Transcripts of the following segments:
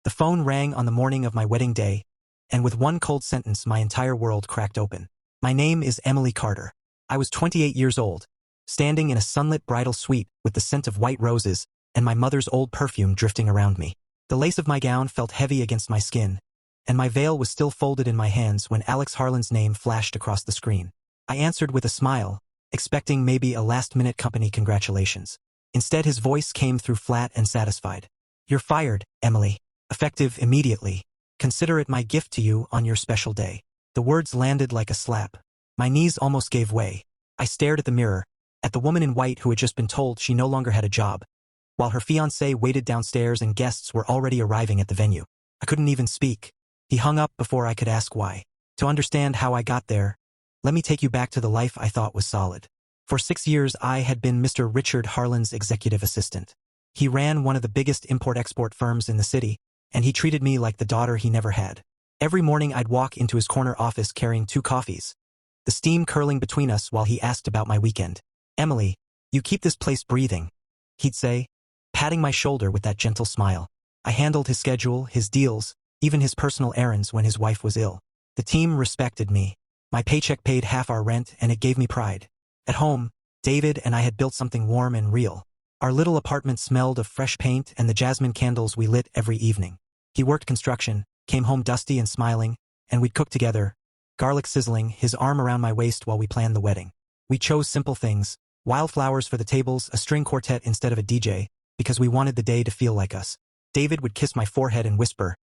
The phone rang on the morning of my wedding day, and with one cold sentence my entire world cracked open. My name is Emily Carter. I was 28 years old, standing in a sunlit bridal suite with the scent of white roses and my mother's old perfume drifting around me. The lace of my gown felt heavy against my skin, and my veil was still folded in my hands when Alex Harlan's name flashed across the screen. I answered with a smile, expecting maybe a last-minute company congratulations. Instead, his voice came through flat and satisfied. "You're fired, Emily. Effective immediately. Consider it my gift to you on your special day." The words landed like a slap. My knees almost gave way. I stared at the mirror, at the woman in white who had just been told she no longer had a job, while her fiancé waited downstairs and guests were already arriving at the venue. I couldn't even speak. He hung up before I could ask why. To understand how I got there, let me take you back to the life I thought was solid. For 6 years I had been Mr. Richard Harlan's executive assistant. He ran one of the biggest import-export firms in the city, and he treated me like the daughter he never had. Every morning I'd walk into his corner office carrying 2 coffees, the steam curling between us while he asked about my weekend. "Emily, you keep this place breathing," he'd say, patting my shoulder with that gentle smile. I handled his schedule, his deals, even his personal errands when his wife was ill. The team respected me. My paycheck paid half our rent, and it gave me pride. At home, David and I had built something warm and real. Our little apartment smelled of fresh paint and the jasmine candles we lit every evening. He worked construction, came home dusty and smiling, and we'd cook together, garlic sizzling, his arm around my waist while we planned the wedding. We chose simple things, wildflowers for the tables, a string quartet instead of a DJ, because we wanted the day to feel like us. David would kiss my forehead and whisper,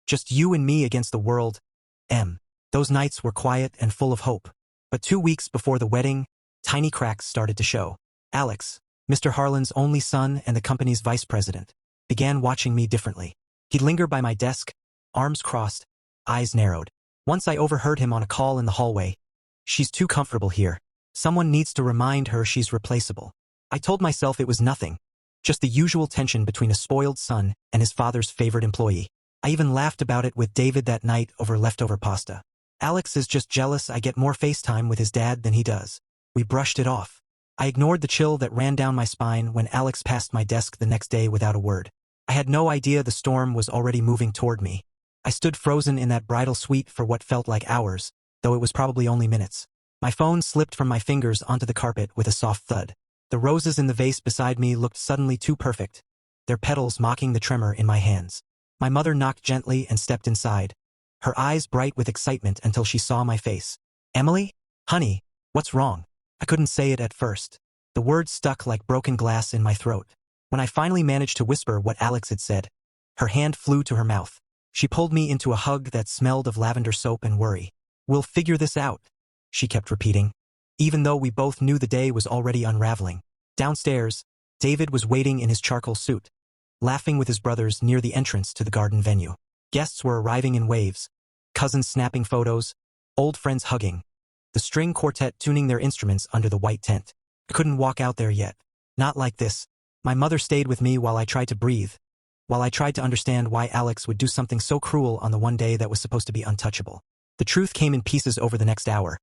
"Just you and me against the world, Em." Those nights were quiet and full of hope. But 2 weeks before the wedding, tiny cracks started to show. Alex, Mr. Harlan's only son and the company's vice president, began watching me differently. He'd linger by my desk, arms crossed, eyes narrowed. Once I overheard him on a call in the hallway. "She's too comfortable here. Someone needs to remind her she's replaceable." I told myself it was nothing, just the usual tension between a spoiled son and his father's favorite employee. I even laughed about it with David that night over leftover pasta. "Alex is just jealous I get more FaceTime with his dad than he does." We brushed it off. I ignored the chill that ran down my spine when Alex passed my desk the next day without a word. I had no idea the storm was already moving toward me. I stood frozen in that bridal suite for what felt like hours, though it was probably only minutes. My phone slipped from my fingers onto the carpet with a soft thud. The roses in the vase beside me looked suddenly too perfect, their petals mocking the tremor in my hands. My mother knocked gently and stepped inside, her eyes bright with excitement until she saw my face. "Emily? Honey, what's wrong?" I couldn't say it at first. The words stuck like broken glass in my throat. When I finally managed to whisper what Alex had said, her hand flew to her mouth. She pulled me into a hug that smelled of lavender soap and worry. "We'll figure this out," she kept repeating, even though we both knew the day was already unraveling. Downstairs, David was waiting in his charcoal suit, laughing with his brothers near the entrance to the garden venue. Guests were arriving in waves, cousins snapping photos, old friends hugging, the string quartet tuning their instruments under the white tent. I couldn't walk out there yet. Not like this. My mother stayed with me while I tried to breathe, while I tried to understand why Alex would do something so cruel on the one day that was supposed to be untouchable. The truth came in pieces over the next hour,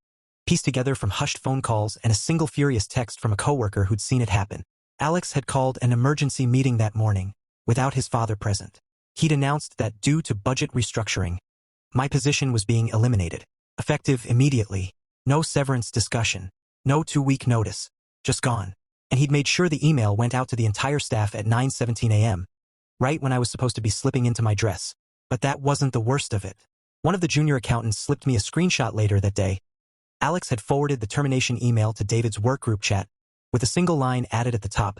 pieced together from hushed phone calls and a single furious text from a coworker who'd seen it happen. Alex had called an emergency meeting that morning, without his father present. He'd announced that due to budget restructuring, my position was being eliminated, effective immediately. No severance discussion, no 2-week notice, just gone. And he'd made sure the email went out to the entire staff at 9:17 a.m., right when I was supposed to be slipping into my dress. But that wasn't the worst of it. One of the junior accountants slipped me a screenshot later that day. Alex had forwarded the termination email to David's work group chat, with a single line added at the top.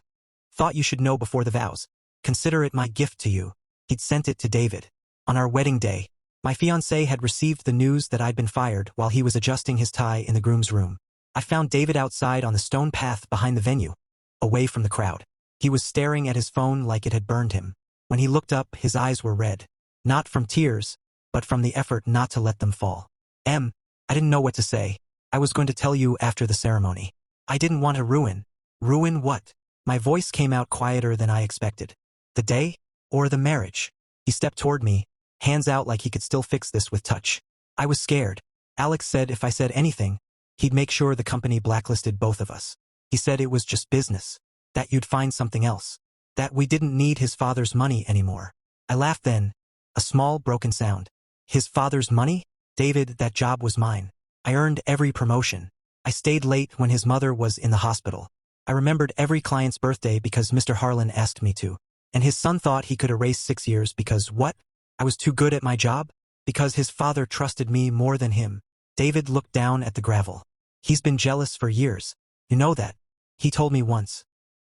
"Thought you should know before the vows. Consider it my gift to you." He'd sent it to David. On our wedding day, my fiancé had received the news that I'd been fired while he was adjusting his tie in the groom's room. I found David outside on the stone path behind the venue, away from the crowd. He was staring at his phone like it had burned him. When he looked up, his eyes were red. Not from tears, but from the effort not to let them fall. "Em," I didn't know what to say. "I was going to tell you after the ceremony. I didn't want to ruin." "Ruin what?" My voice came out quieter than I expected. "The day? Or the marriage?" He stepped toward me, hands out like he could still fix this with touch. I was scared. Alex said if I said anything, he'd make sure the company blacklisted both of us. He said it was just business, that you'd find something else, that we didn't need his father's money anymore. I laughed then, A small, broken sound. His father's money? David, that job was mine. I earned every promotion. I stayed late when his mother was in the hospital. I remembered every client's birthday because Mr. Harlan asked me to. And his son thought he could erase 6 years because what? I was too good at my job? Because his father trusted me more than him. David looked down at the gravel. He's been jealous for years. You know that. He told me once,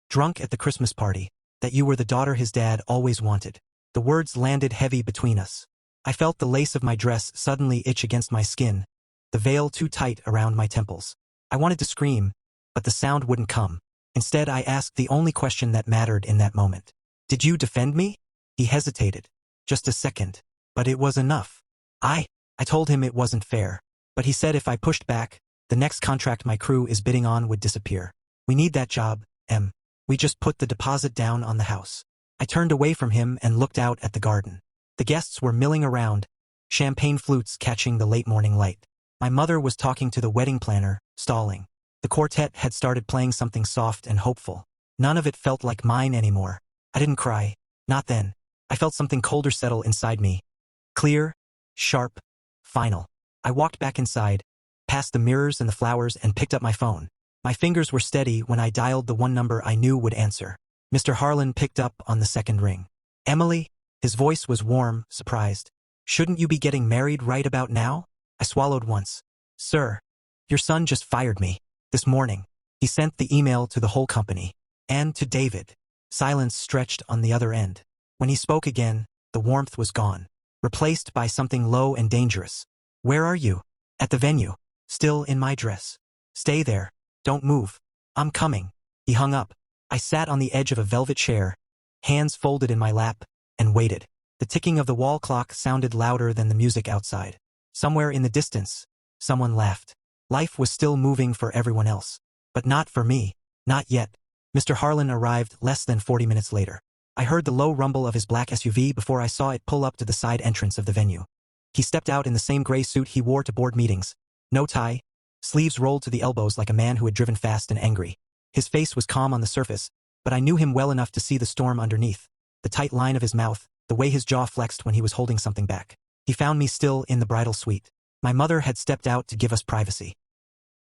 drunk at the Christmas party, that you were the daughter his dad always wanted. The words landed heavy between us. I felt the lace of my dress suddenly itch against my skin, the veil too tight around my temples. I wanted to scream, but the sound wouldn't come. Instead, I asked the only question that mattered in that moment. Did you defend me? He hesitated. Just a second. But it was enough. I told him it wasn't fair. But he said if I pushed back, the next contract my crew is bidding on would disappear. We need that job, Em. We just put the deposit down on the house. I turned away from him and looked out at the garden. The guests were milling around, champagne flutes catching the late morning light. My mother was talking to the wedding planner, stalling. The quartet had started playing something soft and hopeful. None of it felt like mine anymore. I didn't cry. Not then. I felt something colder settle inside me. Clear, sharp, final. I walked back inside, past the mirrors and the flowers, and picked up my phone. My fingers were steady when I dialed the one number I knew would answer. Mr. Harlan picked up on the second ring. Emily? His voice was warm, surprised. Shouldn't you be getting married right about now? I swallowed once. Sir, your son just fired me. This morning. He sent the email to the whole company. And to David. Silence stretched on the other end. When he spoke again, the warmth was gone, replaced by something low and dangerous. Where are you? At the venue. Still in my dress. Stay there. Don't move. I'm coming. He hung up. I sat on the edge of a velvet chair, hands folded in my lap, and waited. The ticking of the wall clock sounded louder than the music outside. Somewhere in the distance, someone laughed. Life was still moving for everyone else. But not for me. Not yet. Mr. Harlan arrived less than 40 minutes later. I heard the low rumble of his black SUV before I saw it pull up to the side entrance of the venue. He stepped out in the same gray suit he wore to board meetings. No tie, sleeves rolled to the elbows like a man who had driven fast and angry. His face was calm on the surface, but I knew him well enough to see the storm underneath. The tight line of his mouth, the way his jaw flexed when he was holding something back. He found me still in the bridal suite. My mother had stepped out to give us privacy.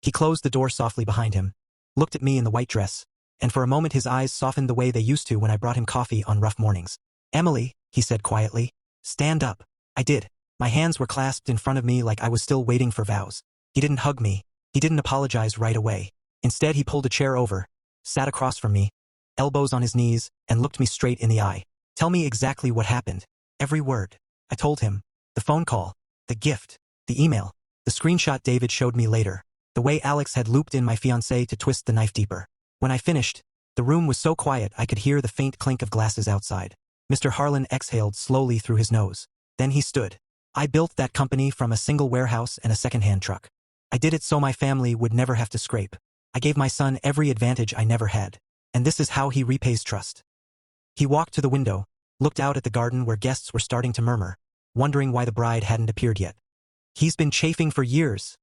He closed the door softly behind him, looked at me in the white dress, and for a moment his eyes softened the way they used to when I brought him coffee on rough mornings. Emily, he said quietly, stand up. I did. My hands were clasped in front of me like I was still waiting for vows. He didn't hug me. He didn't apologize right away. Instead, he pulled a chair over, sat across from me, elbows on his knees, and looked me straight in the eye. Tell me exactly what happened. Every word. I told him. The phone call, the gift, the email, the screenshot David showed me later, the way Alex had looped in my fiancée to twist the knife deeper. When I finished, the room was so quiet I could hear the faint clink of glasses outside. Mr. Harlan exhaled slowly through his nose. Then he stood. I built that company from a single warehouse and a second-hand truck. I did it so my family would never have to scrape. I gave my son every advantage I never had. And this is how he repays trust. He walked to the window, looked out at the garden where guests were starting to murmur, wondering why the bride hadn't appeared yet. He's been chafing for years,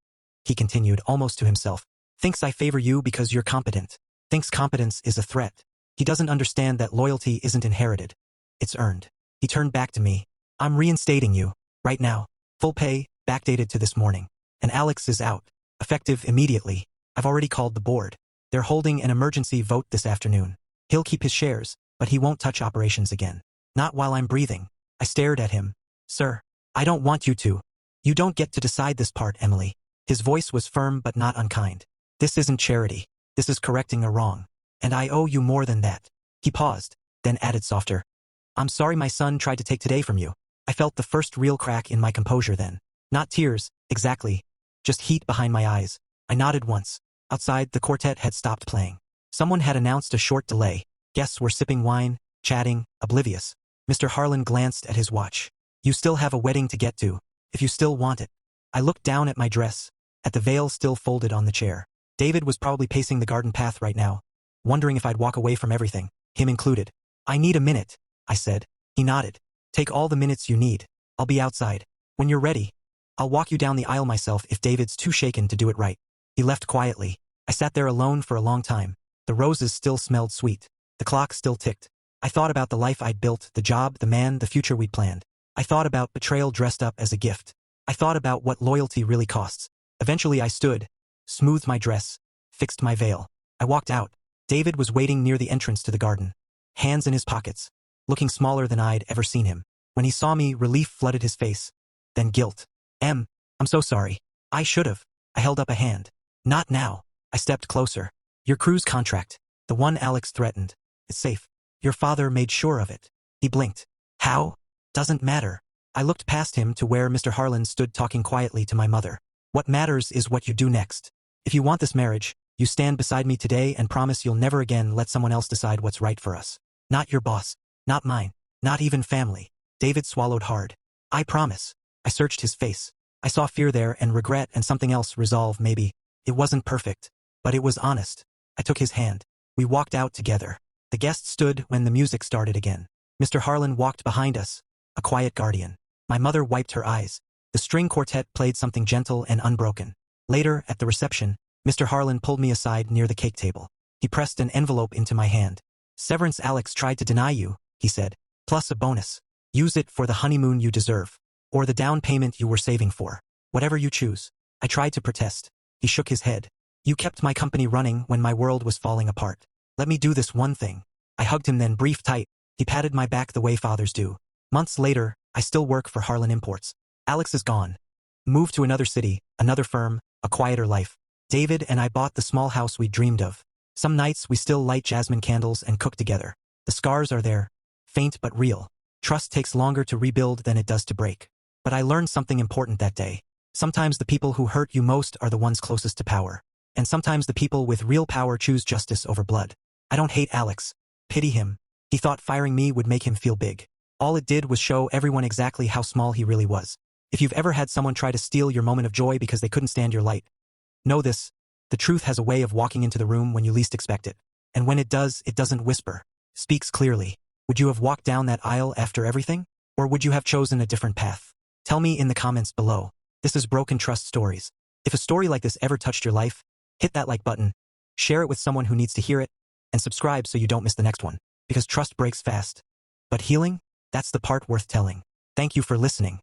he continued almost to himself. Thinks I favor you because you're competent. Thinks competence is a threat. He doesn't understand that loyalty isn't inherited. It's earned. He turned back to me. I'm reinstating you. Right now. Full pay, backdated to this morning. And Alex is out. Effective immediately. I've already called the board. They're holding an emergency vote this afternoon. He'll keep his shares, but he won't touch operations again. Not while I'm breathing. I stared at him. Sir, I don't want you to. You don't get to decide this part, Emily. His voice was firm but not unkind. This isn't charity. This is correcting a wrong. And I owe you more than that. He paused, then added softer. I'm sorry my son tried to take today from you. I felt the first real crack in my composure then. Not tears, exactly. Just heat behind my eyes. I nodded once. Outside, the quartet had stopped playing. Someone had announced a short delay. Guests were sipping wine, chatting, oblivious. Mr. Harlan glanced at his watch. You still have a wedding to get to, if you still want it. I looked down at my dress, at the veil still folded on the chair. David was probably pacing the garden path right now, wondering if I'd walk away from everything, him included. I need a minute, I said. He nodded. Take all the minutes you need. I'll be outside. When you're ready, I'll walk you down the aisle myself if David's too shaken to do it right. He left quietly. I sat there alone for a long time. The roses still smelled sweet. The clock still ticked. I thought about the life I'd built, the job, the man, the future we'd planned. I thought about betrayal dressed up as a gift. I thought about what loyalty really costs. Eventually I stood, smoothed my dress, fixed my veil. I walked out. David was waiting near the entrance to the garden, hands in his pockets, looking smaller than I'd ever seen him. When he saw me, relief flooded his face, then guilt. I'm so sorry. I should have. I held up a hand. Not now. I stepped closer. Your cruise contract, the one Alex threatened. It's safe. Your father made sure of it. He blinked. How? Doesn't matter. I looked past him to where Mr. Harlan stood talking quietly to my mother. What matters is what you do next. If you want this marriage, you stand beside me today and promise you'll never again let someone else decide what's right for us. Not your boss. Not mine. Not even family. David swallowed hard. I promise. I searched his face. I saw fear there and regret and something else, resolve maybe. It wasn't perfect, but it was honest. I took his hand. We walked out together. The guests stood when the music started again. Mr. Harlan walked behind us, a quiet guardian. My mother wiped her eyes. The string quartet played something gentle and unbroken. Later, at the reception, Mr. Harlan pulled me aside near the cake table. He pressed an envelope into my hand. Severance Alex tried to deny you, he said, plus a bonus. Use it for the honeymoon you deserve, or the down payment you were saving for. Whatever you choose. I tried to protest. He shook his head. You kept my company running when my world was falling apart. Let me do this one thing. I hugged him then, breathed tight. He patted my back the way fathers do. Months later, I still work for Harlan Imports. Alex is gone. Moved to another city, another firm, a quieter life. David and I bought the small house we dreamed of. Some nights we still light jasmine candles and cook together. The scars are there, faint but real. Trust takes longer to rebuild than it does to break. But I learned something important that day. Sometimes the people who hurt you most are the ones closest to power. And sometimes the people with real power choose justice over blood. I don't hate Alex. Pity him. He thought firing me would make him feel big. All it did was show everyone exactly how small he really was. If you've ever had someone try to steal your moment of joy because they couldn't stand your light, know this. The truth has a way of walking into the room when you least expect it. And when it does, it doesn't whisper. Speaks clearly. Would you have walked down that aisle after everything? Or would you have chosen a different path? Tell me in the comments below. This is Broken Trust Stories. If a story like this ever touched your life, hit that like button, share it with someone who needs to hear it, and subscribe so you don't miss the next one. Because trust breaks fast. But healing? That's the part worth telling. Thank you for listening.